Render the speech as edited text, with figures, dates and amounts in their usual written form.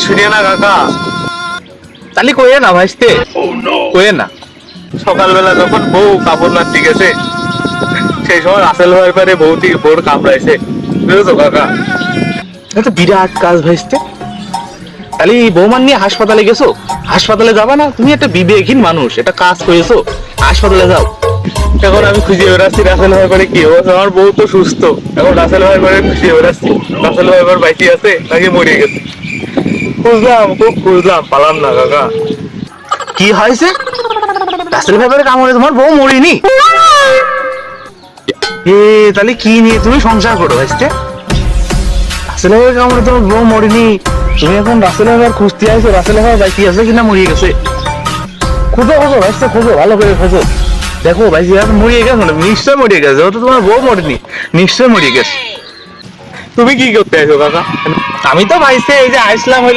শুনিয়ে না কাকা, তাহলে কয়ে না ভাইস্তে, কয়ে না। সকালবেলা যখন বউ কাপড় না ঠিক আছে, সেই সময় রাসেল ভাই পারে বউটি বোর কামড়াইছে, বুঝেছো কাকা? এটা তো বিরাট কাজ ভাইস্তে। তাহলে বৌমান নিয়ে হাসপাতালে গেছো, হাসপাতালে যাবা না? তুমি একটা বিবেকহীন মানুষ, এটা কাজ করেছো, হাসপাতালে যাও। এখন আমি খুঁজে বেড়াচ্ছি রাসেল ভাই পারে কি হয়েছে, আমার বউ তো সুস্থ, এখন রাসেল ভাই পারে খুঁজে বেড়াচ্ছি, রাসেল ভাই পার বাইকে আছে নাকি মরে গেছে। খুঁজলাম, খুব খুঁজলাম, পালাম না কাকা। কি হয়েছে? রাসেল ভাইপারে কামড়ে তোমার বউ মরিনি? তাহলে কি নিয়ে তুমি সংসার করো ভাইস্তে? রাসেল ভাইয়ের কামড়ে তোমার বউ মরিনি, তুমি এখন রাসেল ভাইয়ের খুঁজতে আইছো, রাসেল ভাই বাইকে আছে কিনা মরিয়ে গেছে? খোঁজো খোঁজো ভাইস্তে, খোঁজো, ভালো করে খোঁজো, দেখো ভাই মরিয়ে গেছে, নিশ্চয় মরিয়ে গেছে, ও তো তোমার বউ মরিনি, নিশ্চয় মরিয়ে গেছে। তুমি কি করতে আছো কাকা? আমি তো ভাইস্তে এই যে আসলাম হইলো